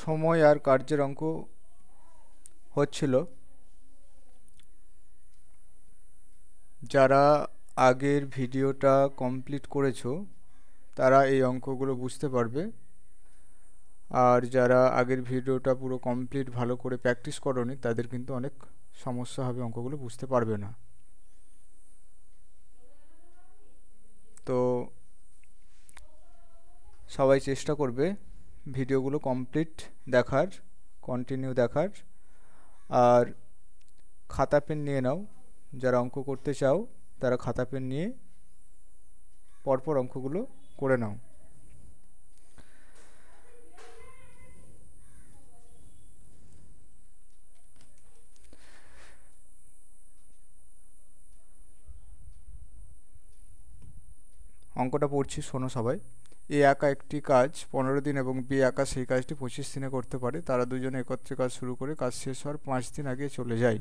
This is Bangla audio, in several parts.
সময় আর কার্যের অঙ্ক হচ্ছিল। যারা আগের ভিডিওটা কমপ্লিট করেছো তারা এই অঙ্কগুলো বুঝতে পারবে, আর যারা আগের ভিডিওটা পুরো কমপ্লিট ভালো করে প্র্যাকটিস করোনি তাদের কিন্তু অনেক সমস্যা হবে, অঙ্কগুলো বুঝতে পারবে না। তো সবাই চেষ্টা করবে ভিডিওগুলো কমপ্লিট দেখার, কন্টিনিউ দেখার। আর খাতা পেন নিয়ে নাও, যারা অঙ্ক করতে চাও তারা খাতা পেন নিয়ে পরপর অঙ্কগুলো করে নাও। অঙ্কটা পড়ছি, শোনো সবাই। এ একা একটি কাজ 15 দিন এবং বি একা সেই কাজটি 25 দিনে করতে পারে। তারা দুজনে একত্রে কাজ শুরু করে কাজ শেষ হওয়ার 5 দিন আগে চলে যায়।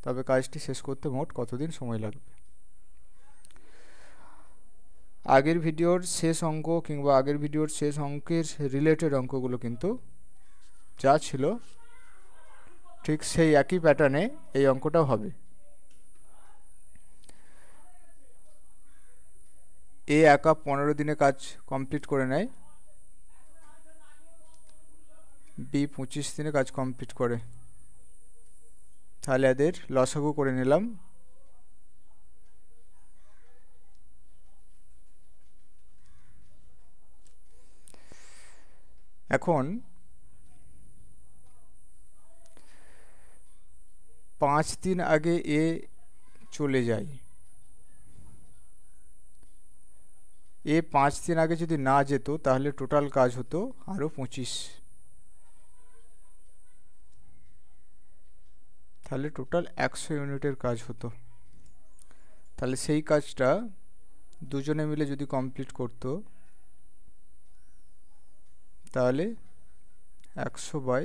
তবে কাজটি শেষ করতে মোট কতদিন সময় লাগবে? আগের ভিডিওর শেষ অঙ্ক কিংবা আগের ভিডিওর শেষ অঙ্কের রিলেটেড অঙ্কগুলো কিন্তু যা ছিল ঠিক সেই একই প্যাটার্নে এই অঙ্কটাও হবে। এ একা 15 দিনে কাজ কমপ্লিট করে নেয়, বি 25 দিনে কাজ কমপ্লিট করে। তাহলে এদের লসাগু করে নিলাম। এখন 5 দিন আগে এ চলে যায়। এ 5 দিন আগে যদি না যেত তাহলে টোটাল কাজ হতো আরও 25। তাহলে টোটাল 100 ইউনিটের কাজ হতো। তাহলে সেই কাজটা দুজনে মিলে যদি কমপ্লিট করতো তাহলে 100 বাই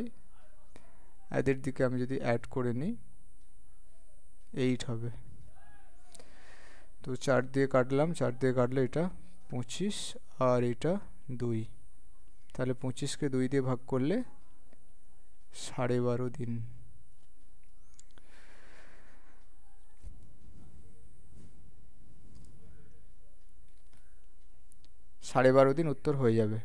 এদের দিকে আমি যদি অ্যাড করে নিই 8 হবে। তো 4 দিয়ে কাটলাম, 4 দিয়ে কাটলে এটা 25 আর এটা 2। তাহলে 25কে 2 দিয়ে ভাগ করলে 12.5 দিন। 12.5 দিন উত্তর হয়ে যাবে।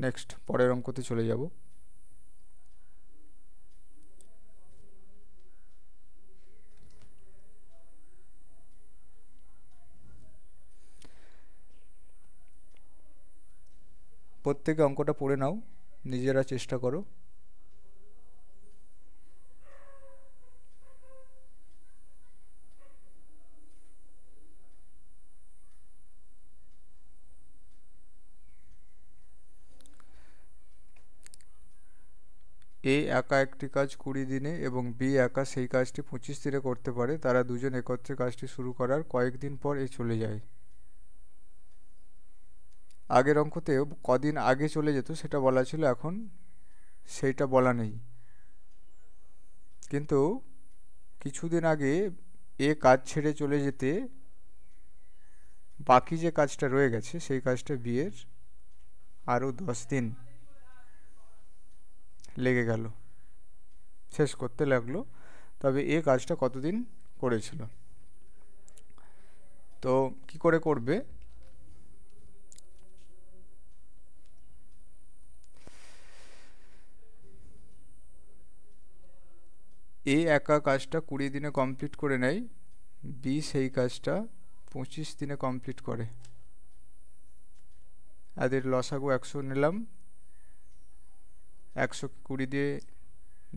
নেক্সট পরের অঙ্কতে চলে যাব। প্রত্যেকে অঙ্কটা পড়ে নাও, নিজেরা চেষ্টা করো। এ একা একটি কাজ 20 দিনে এবং বি একা সেই কাজটি 25 দিনে করতে পারে। তারা দুজন একত্রে কাজটি শুরু করার কয়েকদিন পর এ চলে যায়। আগের অঙ্কতেও কদিন আগে চলে যেত সেটা বলা ছিল, এখন সেইটা বলা নেই। কিন্তু কিছুদিন আগে এ কাজ ছেড়ে চলে যেতে বাকি যে কাজটা রয়ে গেছে সেই কাজটা বিয়ের আরও 10 দিন লেগে গেল, শেষ করতে লাগলো। তবে এ কাজটা কতদিন করেছিল? তো কি করে করবে? এ একা কাজটা 20 দিনে কমপ্লিট করে নেয়, বি সেই কাজটা 25 দিনে কমপ্লিট করে। এদের লসাগু 100 নিলাম, 100 20 দিয়ে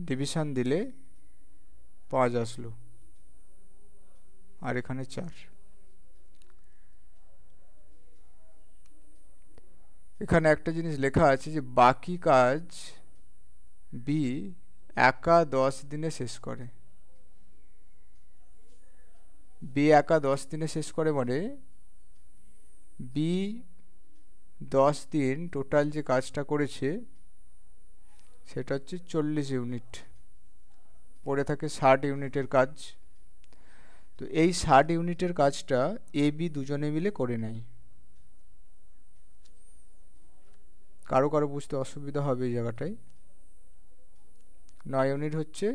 ডিভিশন দিলে 5 আসলো, আর এখানে 4। এখানে একটা জিনিস লেখা আছে যে বাকি কাজ বি একা 10 দিনে শেষ করে। বি একা 10 দিনে শেষ করে মানে বি 10 দিন টোটাল যে কাজটা করেছে সেটা হচ্ছে 40 ইউনিট। পড়ে থাকে 60 ইউনিটের কাজ। তো এই 60 ইউনিটের কাজটা এ বি দুজনে মিলে করে নেয়। কারো কারো বুঝতে অসুবিধা হবে এই জায়গাটায়। 9 ইউনিট হচ্ছে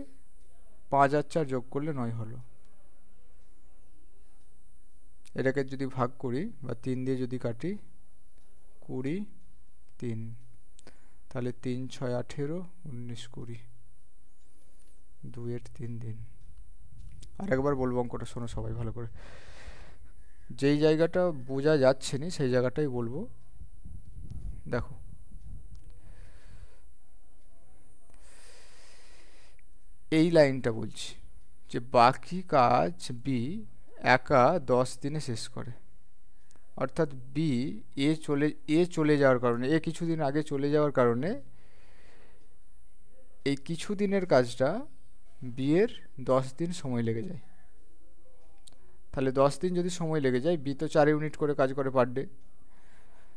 5 আর 4 যোগ করলে 9 হলো। এটাকে যদি ভাগ করি বা 3 দিয়ে যদি কাটি, 20, 3, তাহলে 3, 6, 18, 19, 20, 2 এর 3 দিন। আর একবার বলবো অঙ্কটা শোনো সবাই ভালো করে, যেই জায়গাটা বোঝা যাচ্ছে না সেই জায়গাটাই বলবো। দেখো, এই লাইনটা বলছি যে বাকি কাজ বি একা 10 দিনে শেষ করে। অর্থাৎ বি এ চলে যাওয়ার কারণে, এ কিছুদিন আগে চলে যাওয়ার কারণে এই কিছু দিনের কাজটা বি এর 10 দিন সময় লেগে যায়। তাহলে 10 দিন যদি সময় লেগে যায়, বি তো 4 ইউনিট করে কাজ করে পার ডে,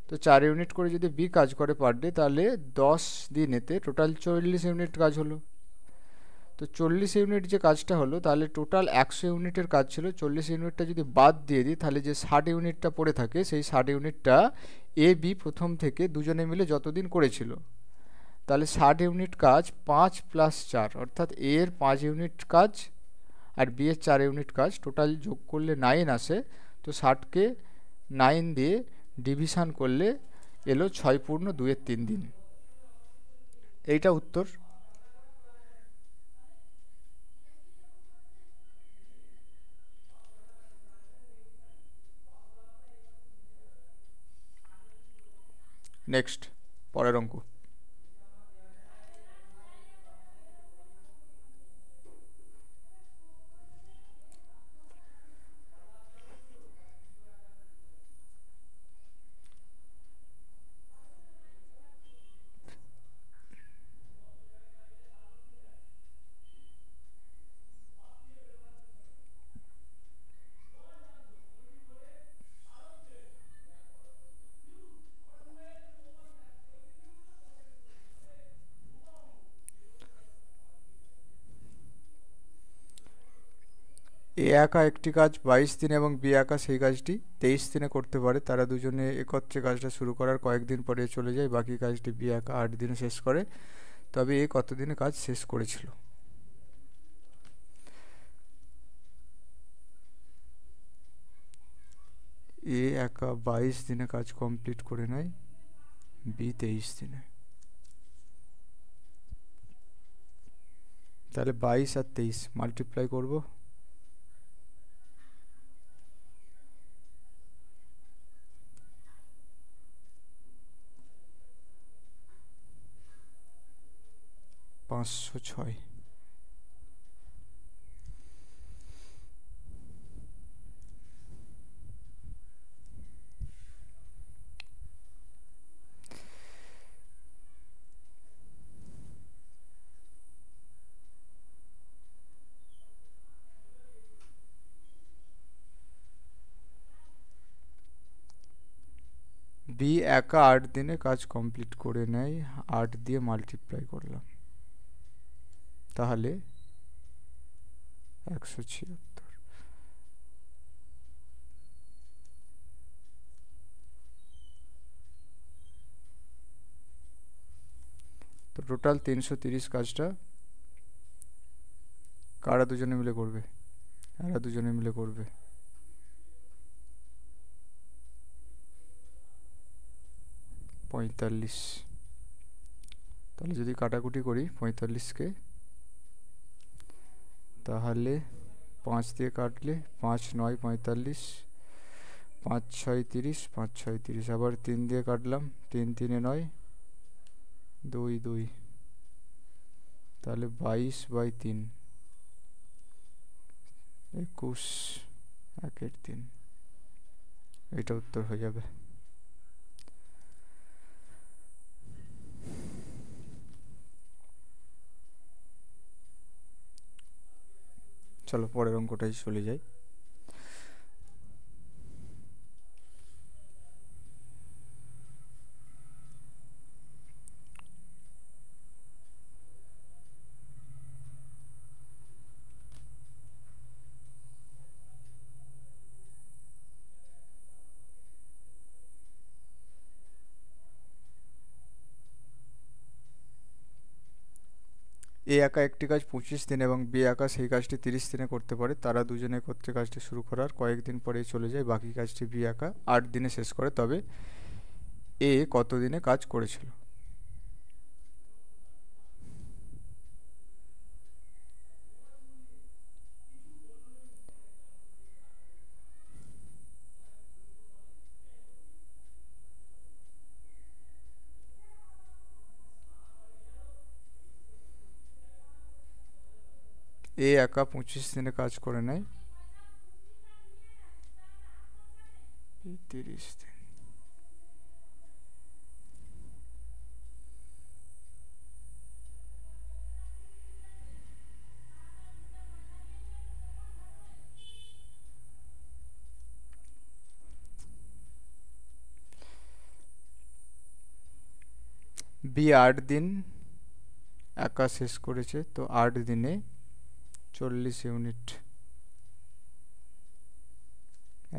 তো 4 ইউনিট করে যদি বি কাজ করে পার ডে, তাহলে 10 দিনেতে টোটাল 40 ইউনিট কাজ হলো। তো 40 ইউনিট যে কাজটা হলো, তাহলে টোটাল 100 ইউনিটের কাজ ছিল, 40 ইউনিটটা যদি বাদ দিয়ে দিই, তাহলে যে 60 ইউনিটটা পড়ে থাকে, সেই 60 ইউনিটটা এ বি প্রথম থেকে দুজনে মিলে যতদিন করেছিল, তাহলে 60 ইউনিট কাজ 5 + 4, অর্থাৎ এ এর 5 ইউনিট কাজ আর বি এর 4 ইউনিট কাজ, টোটাল যোগ করলে 9 আসে। তো 60কে 9 দিয়ে ডিভিশন করলে এলো 6 × 2 = 3 দিন। এইটা উত্তর। নেক্সট, পরের অঙ্ক। এ একা একটি কাজ 22 দিনে এবং বি একা সেই কাজটি 23 দিনে করতে পারে। তারা দুজনে একত্রে কাজটা শুরু করার কয়েকদিন পরে চলে যায়। বাকি কাজটি বি একা 8 দিনে শেষ করে। তবে এ কত দিনে কাজ শেষ করেছিল? এ একা 22 দিনে কাজ কমপ্লিট করে নেয়, বি 23 দিনে। তাহলে 22 আর 23 মাল্টিপ্লাই করব, 506। বি একা 8 দিনে কাজ কমপ্লিট করে নেয়, 8 দিয়ে মাল্টিপ্লাই করলাম, তাহলে 176। তো টোটাল 330 কাজটা কারা দুজনে মিলে করবে? এরা দুজনে মিলে করবে। পঁয়তাল্লিশ। তাহলে যদি কাটাকুটি করি 45কে, তাহলে 5 দিয়ে কাটলে 5 × 9 = 45, 5 × 6 = 30, 5 × 6 = 30, আবার 3 দিয়ে কাটলাম, 3 × 3 = 9, 2 × 2, তাহলে 22/3, 21, 1/3। এটা উত্তর হয়ে যাবে। চলো পরের অঙ্কটাই চলে যাই। এ একা একটি কাজ 25 দিন এবং বি একা সেই কাজটি 30 দিনে করতে পারে। তারা দুজনে একত্রে কাজটি শুরু করার কয়েকদিন পরেই চলে যায়। বাকি কাজটি বি একা 8 দিনে শেষ করে। তবে এ কত দিনে কাজ করেছিল? এ একা 25 দিনে কাজ করে নেয় 30 দিন। বি 8 দিন একা শেষ করেছে, তো 8 দিনে 40 ইউনিট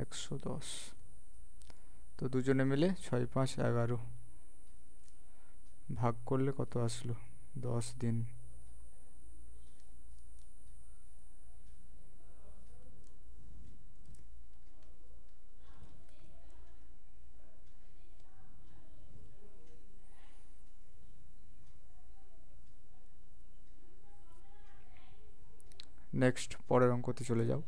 110। তো দুজনে মিলে 6 5 11 ভাগ করলে কত আসলো? 10 দিন। নেক্সট, পরের অঙ্কতে চলে যাও।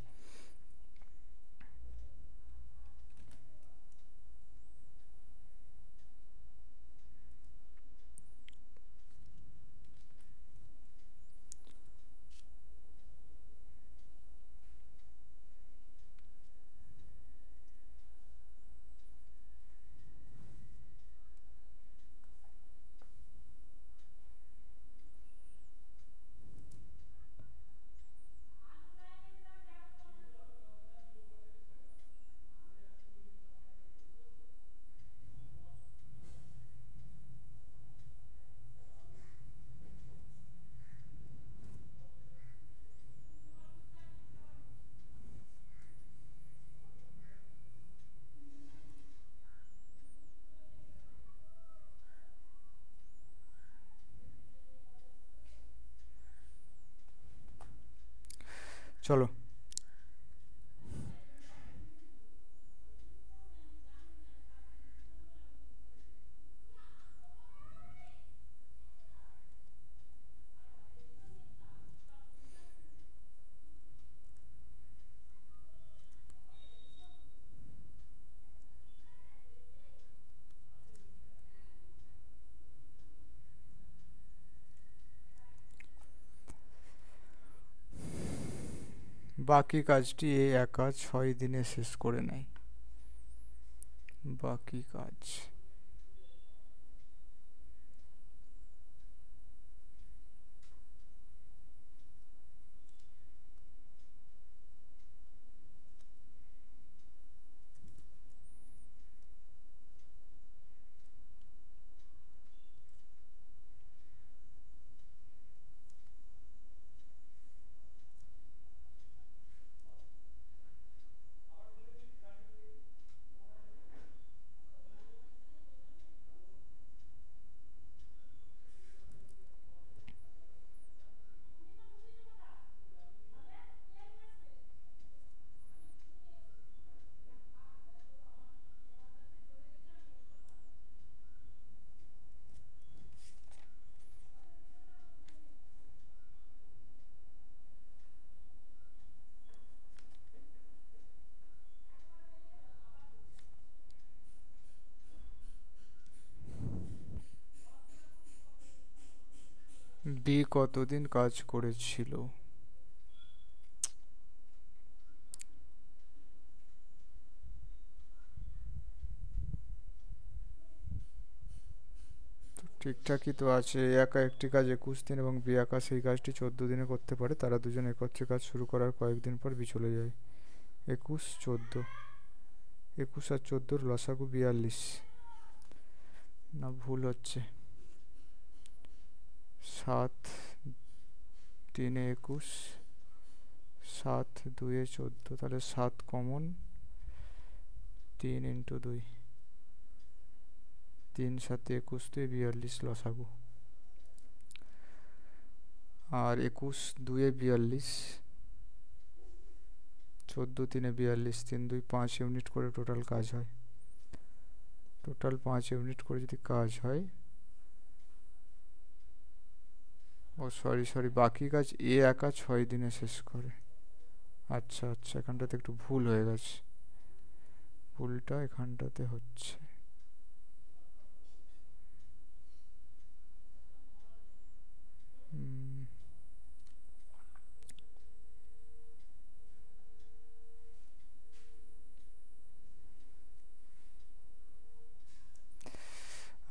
চলো, বাকি কাজটি এ একা 6 দিনে শেষ করে নেয়। বাকি কাজ বি কতদিন কাজ করেছিল? ঠিকঠাকই তো আছে। এ একা একটি কাজ 21 দিন এবং বি একা সেই কাজটি 14 দিনে করতে পারে। তারা দুজন একত্রে কাজ শুরু করার কয়েকদিন পর বি চলে যায়। 21 14, 21 আর 14 লসাগু 42। না, ভুল হচ্ছে। 7 3 21, 7 2 14, তাহলে 7 কমন, 3 ইন্টু 2, 3 7 21 2 42 লসাগু। আর 21 2 42, 14 3 42, 3 2 5 ইউনিট করে টোটাল কাজ হয়। টোটাল 5 ইউনিট করে যদি কাজ হয়, ও সরি বাকি কাজ এ একা 6 দিনে শেষ করে। আচ্ছা আচ্ছা, এখানটাতে একটু ভুল হয়ে গেছে, ভুলটা এখানটাতে হচ্ছে।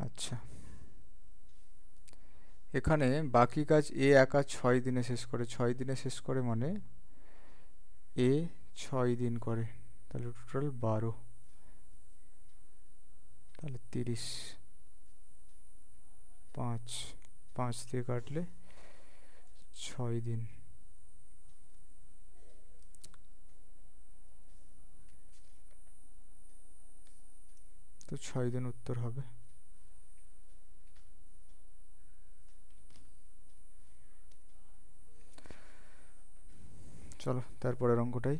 আচ্ছা, এখানে বাকি কাজ এ একা 6 দিনে শেষ করে। 6 দিনে শেষ করে মানে এ 6 দিন করে, তাহলে টোটাল 12, তাহলে 30, 5 দিয়ে কাটলে 6 দিন। তো 6 দিন উত্তর হবে। চলো তারপরের অঙ্কটাই।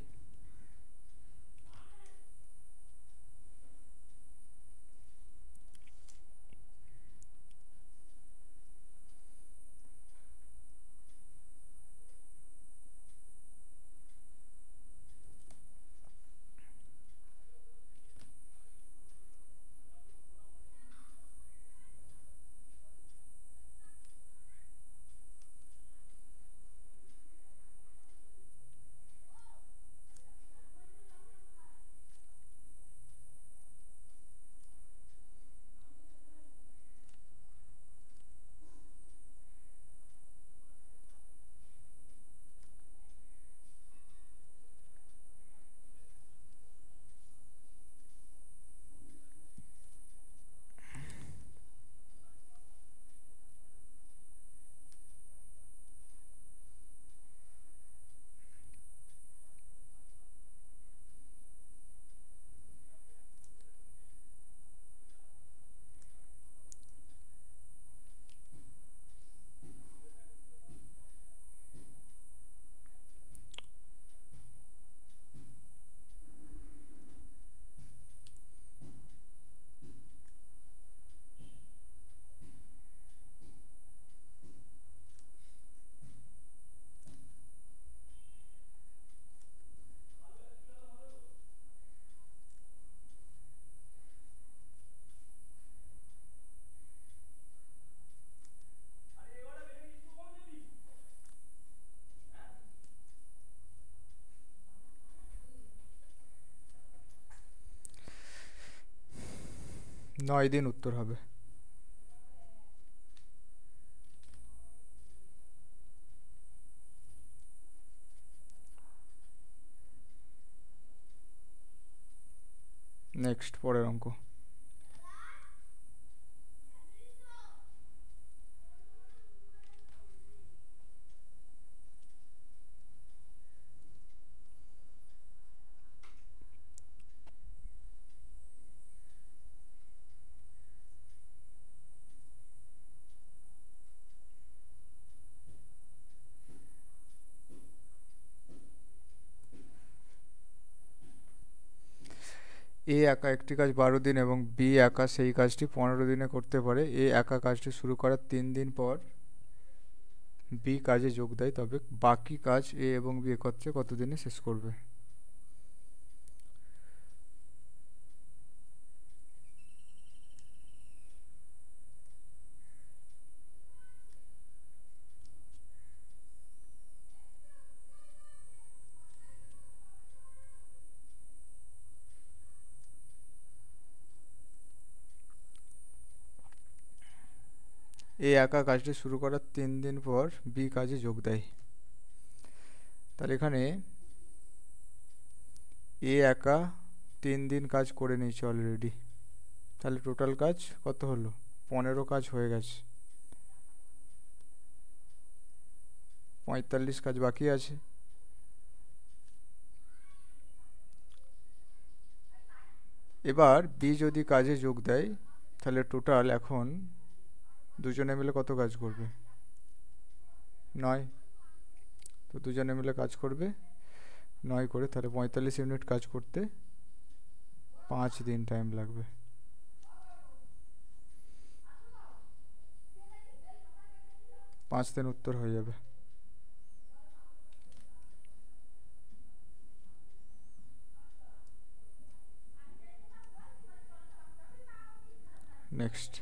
নয় দিন উত্তর হবে। নেক্সট, পরের অঙ্ক। এ একা একটি কাজ 12 দিন এবং বি একা সেই কাজটি 15 দিনে করতে পারে। এ একা কাজটি শুরু করার 3 দিন পর বি কাজে যোগ দেয়, তবে বাকি কাজ এ এবং বি একত্রে কত দিনে শেষ করবে? এ একা কাজটি শুরু করার 3 দিন পর বি কাজে যোগ দেয়। তাহলে এখানে এ একা 3 দিন কাজ করে নিয়েছে অলরেডি, তাহলে টোটাল কাজ কত হলো? 15 কাজ হয়ে গেছে, 45 কাজ বাকি আছে। এবার বি যদি কাজে যোগ দেয়, তাহলে টোটাল এখন দুজনে মিলে কত কাজ করবে? 9। তো দুজনে মিলে কাজ করবে 9 করে, তাহলে 45 ইউনিট কাজ করতে 5 দিন টাইম লাগবে। পাঁচ দিন উত্তর হয়ে যাবে। নেক্সট।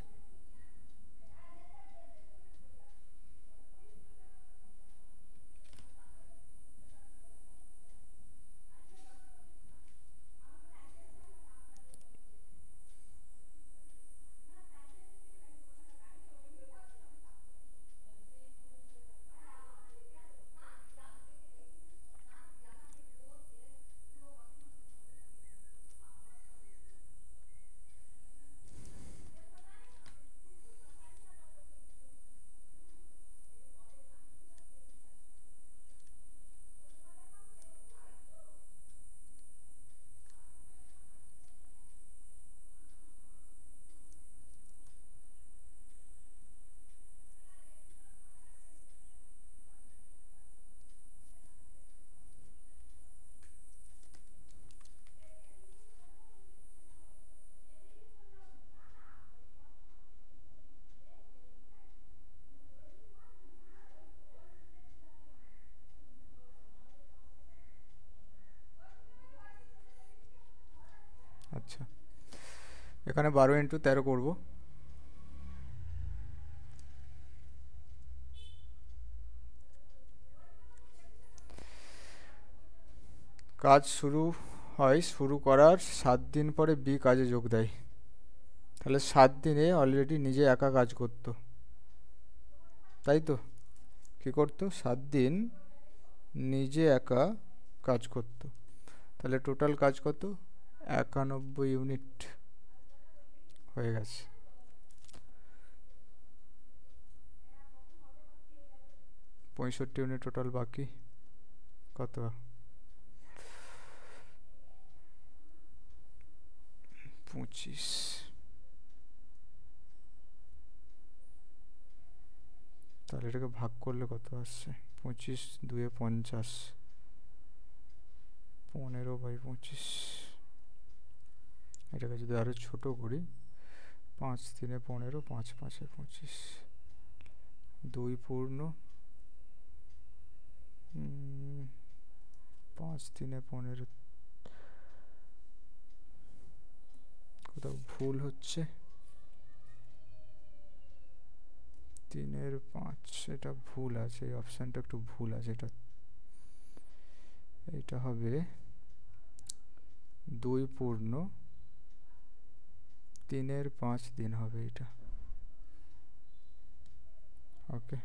আচ্ছা, এখানে 12 ইন্টু 13 করব। কাজ শুরু হয়, শুরু করার 7 দিন পরে বি কাজে যোগ দেয়। তাহলে 7 দিনে অলরেডি নিজে একা কাজ করতো, তাই তো? কি করতো? 7 দিন নিজে একা কাজ করতো। তাহলে টোটাল কাজ কত? 91 ইউনিট হয়ে গেছে। পঁয়ষট্টি ইউনিট টোটাল বাকি। কত? 25। তাহলে এটাকে ভাগ করলে কত আসছে? 25 2 50, 15/25। এটাকে যদি আরো ছোট করি, 5 3 15, 5 5 25, 2 পূর্ণ 5 3 15। কোথাও ভুল হচ্ছে। 3/5 এটা ভুল আছে, এই অপশানটা একটু ভুল আছে। এটা হবে 2 পূর্ণ 3/5 দিন হবে এটা। ওকে,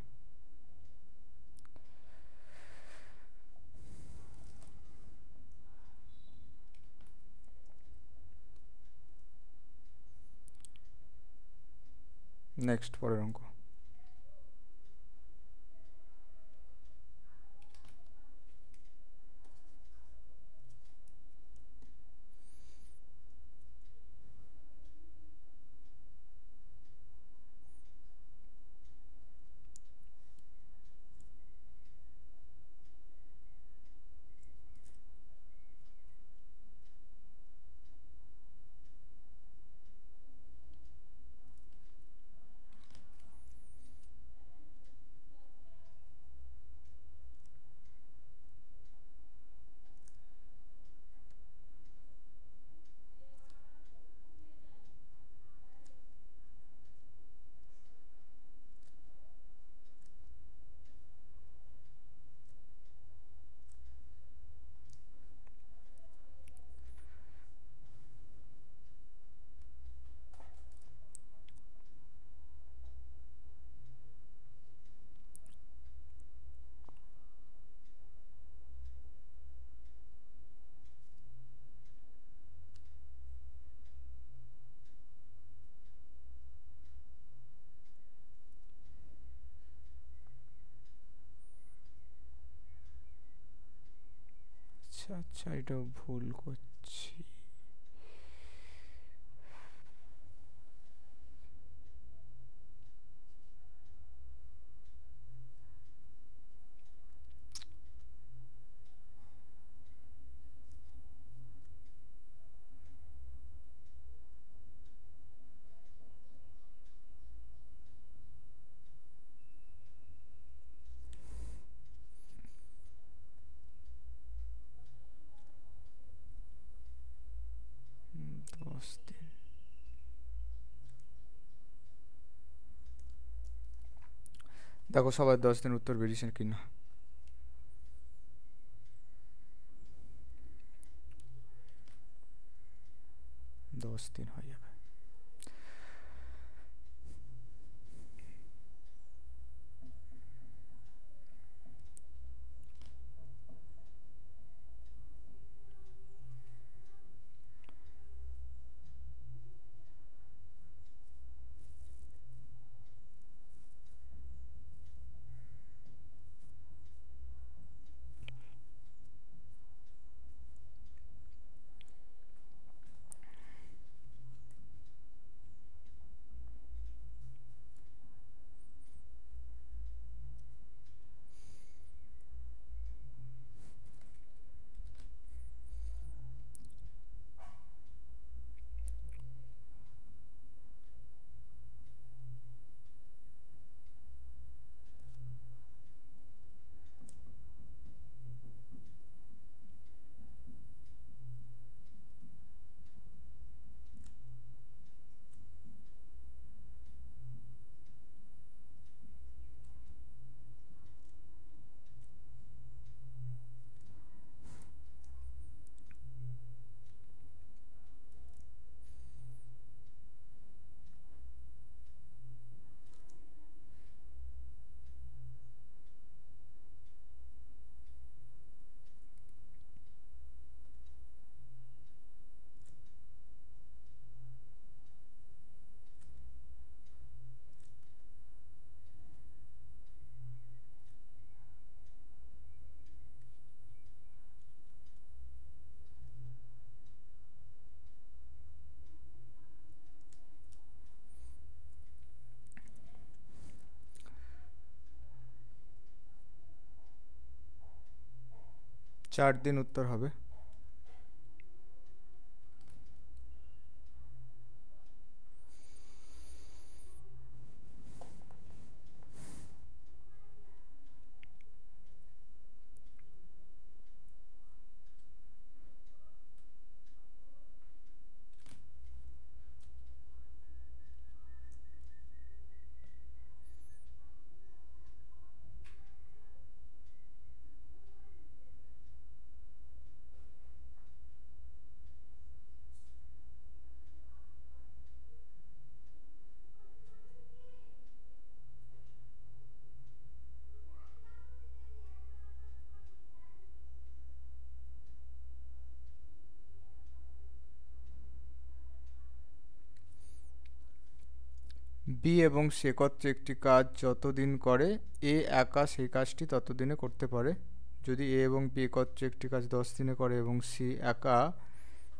নেক্সট পরের অঙ্ক। আচ্ছা আচ্ছা, এটা ভুল করছি। দেখো সবার 10 দিন উত্তর বেরিয়েছে কিনা। 10 দিন হয়ে যাবে। চার দিন উত্তর হবে। বি এবং সি একত্রে একটি কাজ যতদিন করে এ একা সেই কাজটি ততদিনে করতে পারে। যদি এ এবং বি একত্রে একটি কাজ 10 দিনে করে এবং সি একা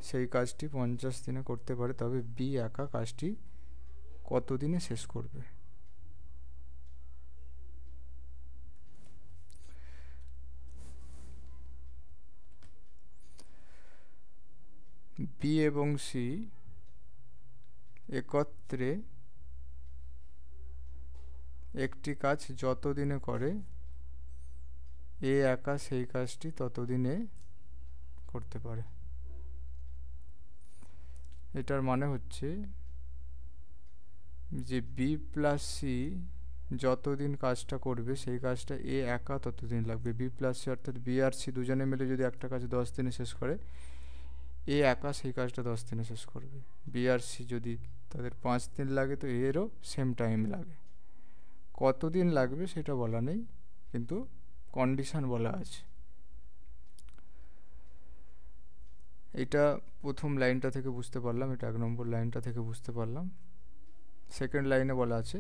সেই কাজটি 50 দিনে করতে পারে, তবে বি একা কাজটি কত দিনে শেষ করবে? বি এবং সি একত্রে একটি কাজ যত দিনে করে এ একা সেই কাজটি ততদিনে করতে পারে। এটার মানে হচ্ছে যে বি প্লাস সি যতদিন কাজটা করবে সেই কাজটা এ একা ততদিন লাগবে। বি প্লাস সি অর্থাৎ বি আর সি দুজনে মিলে যদি একটা কাজ 10 দিনে শেষ করে, এ একা সেই কাজটা 10 দিনে শেষ করবে। বি আর সি যদি তাদের 5 দিন লাগে তো এরও সেম টাইম লাগে। কতদিন লাগবে সেটা বলা নেই, কিন্তু কন্ডিশন বলা আছে। এটা প্রথম লাইনটা থেকে বুঝতে পারলাম, এটা 1 নম্বর লাইনটা থেকে বুঝতে পারলাম। সেকেন্ড লাইনে বলা আছে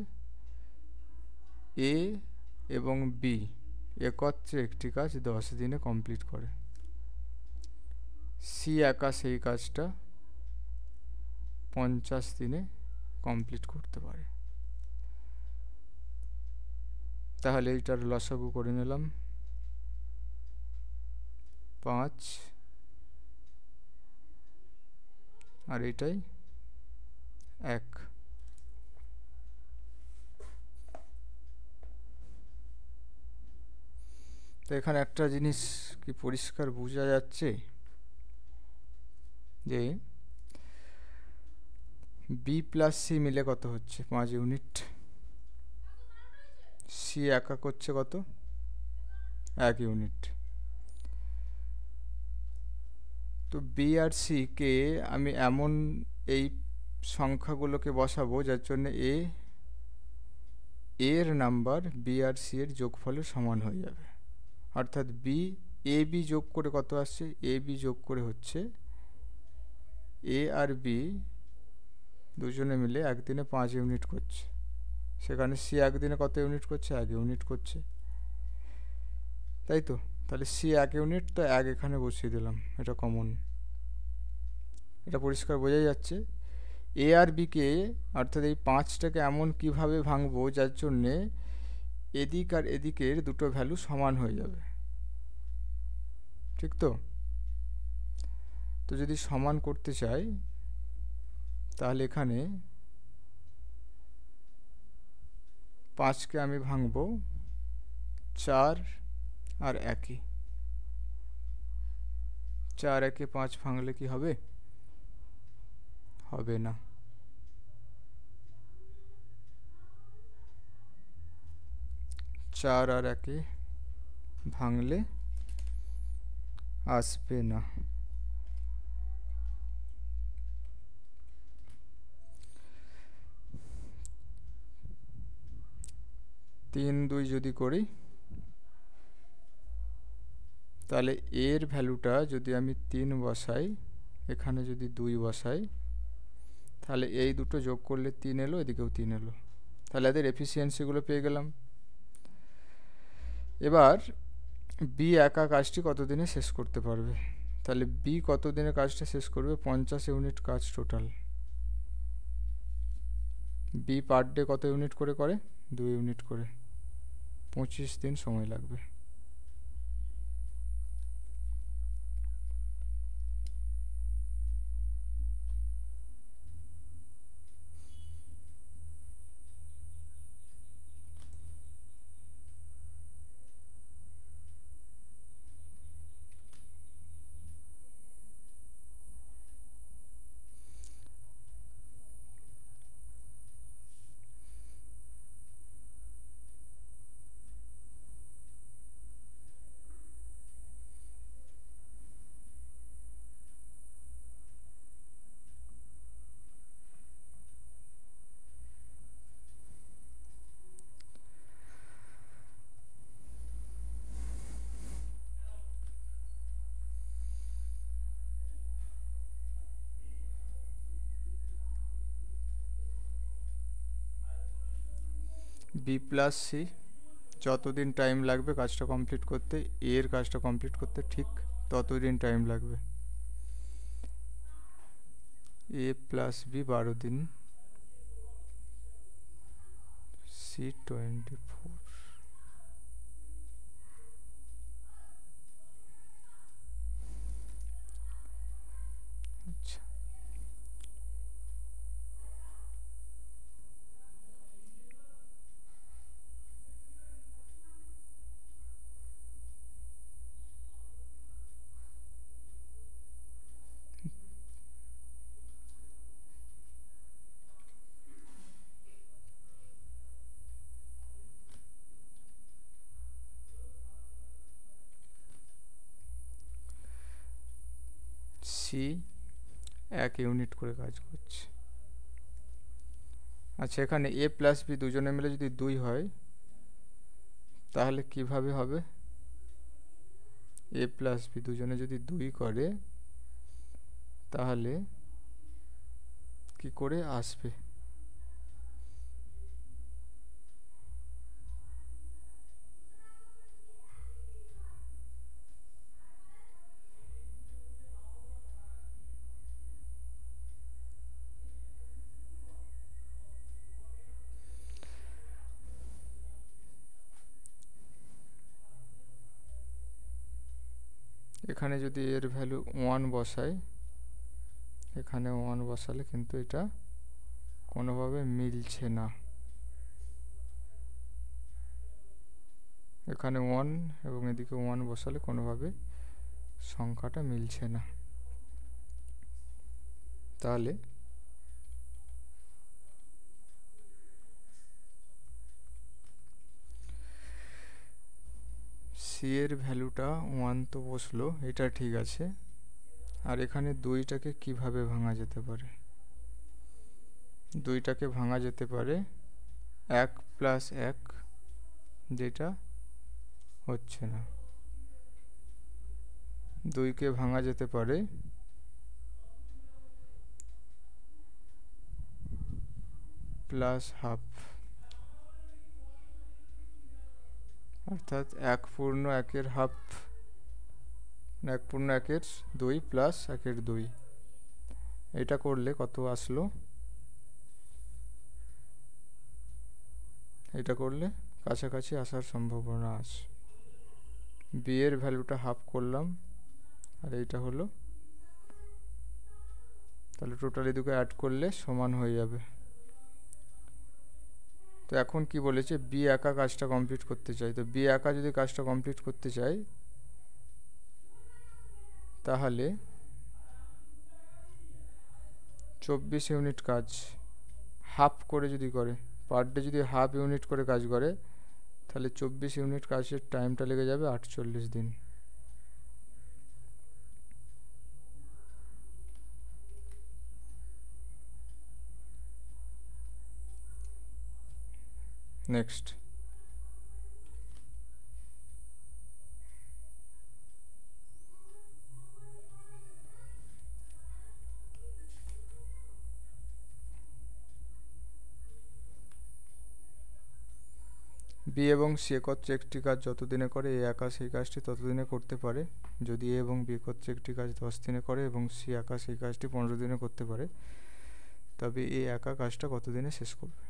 এ এবং বি একত্রে একটি কাজ 10 দিনে কমপ্লিট করে, সি একা সেই কাজটা 50 দিনে কমপ্লিট করতে পারে। তাহলে এইটার লসাগু করে নিলাম 5 আর এটাই 1। তো এখানে একটা জিনিস কি পরিষ্কার বোঝা যাচ্ছে যে বি প্লাস সি মিলে কত হচ্ছে 5 ইউনিট, সি সি একক হচ্ছে কত, 1 ইউনিট। তো বি আর সি কে আমি এমন এই সংখ্যাগুলোকে বসাবো যার জন্য এর নাম্বার বি আর সি এর যোগফলের সমান হয়ে যাবে। অর্থাৎ এ বি যোগ করে কত আসছে, এ বি যোগ করে হচ্ছে এ আর বি দুজনে মিলে একদিনে 5 ইউনিট করছে, সেখানে সি একদিনে কত ইউনিট করছে, 1 ইউনিট করছে, তাই তো। তাহলে সি 1 ইউনিট, তো 1 এখানে বসিয়ে দিলাম, এটা কমন, এটা পরিষ্কার বোঝা যাচ্ছে। এ আর বিকে অর্থাৎ এই 5টাকে এমন কিভাবে ভাঙবো যার জন্যে এদিক আর এদিকের দুটো ভ্যালু সমান হয়ে যাবে, ঠিক তো। তো যদি সমান করতে চাই তাহলে এখানে 5কে আমি ভাঙবো 4 আর 1, 4 1 5 ভাঙলে কি হবে, হবে না। 4 আর 1 ভাঙলে আসবে না। 3 2 যদি করি তাহলে এর ভ্যালুটা যদি আমি 3 বসাই, এখানে যদি 2 বসাই, তাহলে এই দুটো যোগ করলে 3 এলো, এদিকেও 3 এলো, তাহলে এদের এফিসিয়েন্সিগুলো পেয়ে গেলাম। এবার বি একা কাজটি কত দিনে শেষ করতে পারবে, তাহলে বি কত দিনে কাজটা শেষ করবে, 50 ইউনিট কাজ টোটাল। বি পার ডে কত ইউনিট করে 2 ইউনিট করে, 25 দিন সময় লাগবে। বি প্লাস সি যতদিন টাইম লাগবে কাজটা কমপ্লিট করতে, এর কাজটা কমপ্লিট করতে ঠিক ততদিন টাইম লাগবে। এ প্লাস বি 12 দিন, সি 24। আচ্ছা, সি 1 ইউনিট করে কাজ করছে। আচ্ছা, এখানে এ প্লাস বি দুজনে মিলে যদি 2 হয় তাহলে কিভাবে হবে, এ প্লাস বি দুজনে যদি 2 করে তাহলে কি করে আসবে, এখানে যদি এর ভ্যালু 1 বসাই, এখানে 1 বসালে কিন্তু এটা কোনোভাবে মিলছে না, এখানে 1 এবং এদিকে 1 বসালে কোনোভাবে সংখ্যাটা মিলছে না। তাহলে সি এর ভ্যালুটা 1 তো বসলো, এটা ঠিক আছে। আর এখানে 2টাকে কিভাবে ভাঙা যেতে পারে? 2টাকে ভাঙা যেতে পারে 1 প্লাস 1, যেটা হচ্ছে না। 2কে ভাঙা যেতে পারে প্লাস হাফ, অর্থাৎ 1 পূর্ণ 1-এর হাফ, 1 পূর্ণ 1-এর 2 প্লাস 1-এর 2। এটা করলে কত আসলো? এটা করলে কাছাকাছি আসার সম্ভাবনা আছে। বি এর ভ্যালুটা হাফ করলাম, আর এইটা হলো, তাহলে টোটালি দুটো অ্যাড করলে সমান হয়ে যাবে। তো এখন কি বলেছে, বি একা কাজটা কমপ্লিট করতে চাই। তো বি একা যদি কাজটা কমপ্লিট করতে চাই, তাহলে 24 ইউনিট কাজ হাফ করে যদি করে, পার ডে যদি হাফ ইউনিট করে কাজ করে, তাহলে 24 ইউনিট কাজের টাইমটা লেগে যাবে 48 দিন। নেক্সট, বি এবং সি একত্রে একটি কাজ যতদিনে করে এ একা সেই কাজটি ততদিনে করতে পারে। যদি এ এবং বি একত্রে একটি কাজ 10 দিনে করে এবং সি একা সেই কাজটি 15 দিনে করতে পারে, তবে এ একা কাজটা কত দিনে শেষ করবে?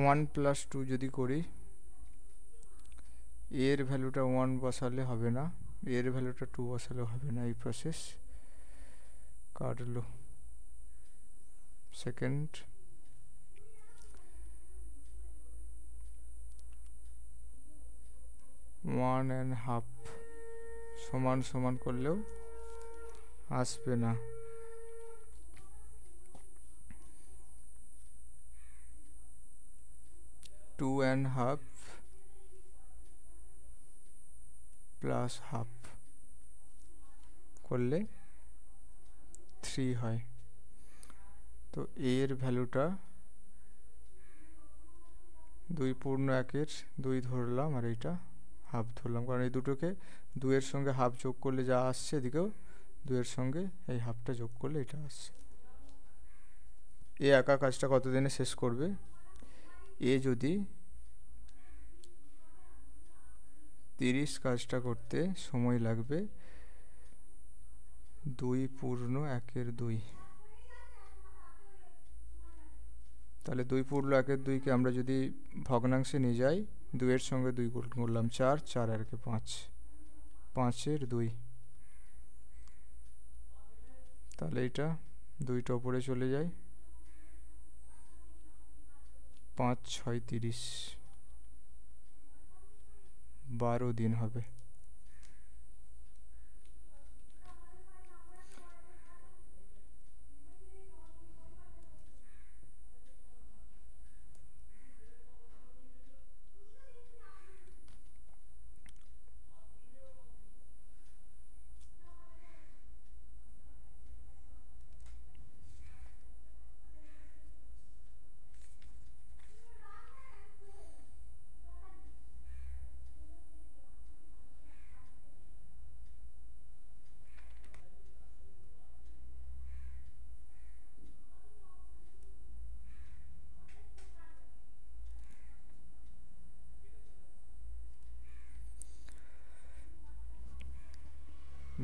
ওয়ান প্লাস টু যদি করি, এর ভ্যালুটা 1 বসালে হবে না, এর ভ্যালুটা 2 বসালে হবে না। এই প্রসেস কাটলো। সেকেন্ড, 1.5 সমান সমান করলেও আসবে না। 2.5 প্লাস হাফ করলে 3 হয়। তো এর ভ্যালুটা 2 পূর্ণ 1-এর 2 ধরলাম, আর এইটা হাফ ধরলাম, কারণ এই দুটোকে 2-এর সঙ্গে হাফ যোগ করলে যা আসছে, এদিকেও 2-এর সঙ্গে এই হাফটা যোগ করলে এটা আসছে। এ একা কাজটা কত দিনে শেষ করবে? এ যদি 30 কাজটা করতে সময় লাগবে 2 পূর্ণ 1-এর 2। তাহলে 2 পূর্ণ 1-এর 2কে আমরা যদি ভগ্নাংশে নিয়ে যাই, 2-এর সঙ্গে 2 করলাম 4, 4 আর 5, 5-এর 2। তাহলে এটা 2টা ওপরে চলে যায়, 5, 6, 30, 12 দিন হবে।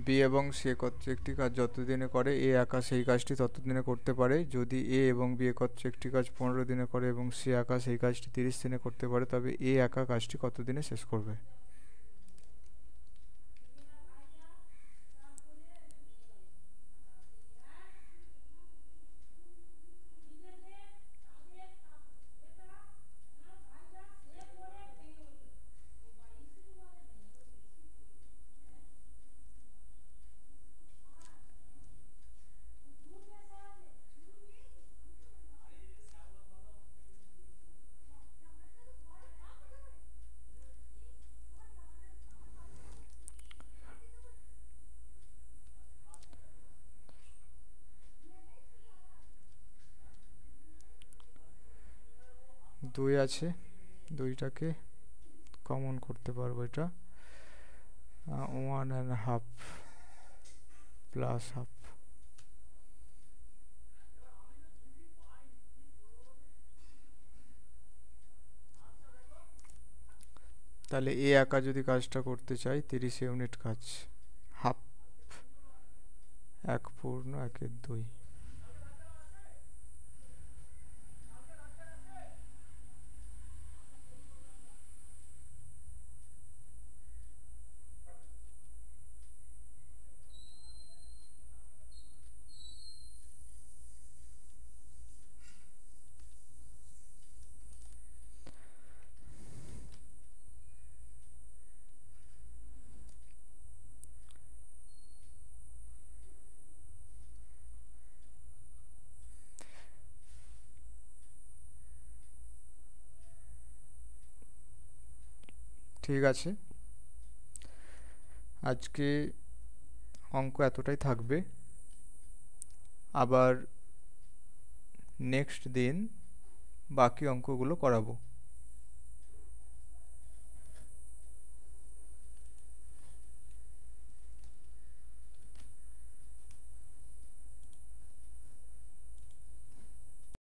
বি এবং সি একত্রে একটি কাজ যতদিনে করে এ একা সেই কাজটি ততদিনে করতে পারে। যদি এ এবং বি একত্রে একটি কাজ 15 দিনে করে এবং সি একা সেই কাজটি 30 দিনে করতে পারে, তবে এ একা কাজটি কত দিনে শেষ করবে? দুই আছে, দুইটাকে কমন করতে পারবো, এটা 1.5 প্লাস হাফ। তাহলে এ একা যদি কাজটা করতে চাই 30 ইউনিট কাজ, হাফ 1/1/2। ঠিক আছে, আজকে অঙ্ক এতটাই থাকবে। আবার নেক্সট দিন বাকি অঙ্কগুলো করাবো।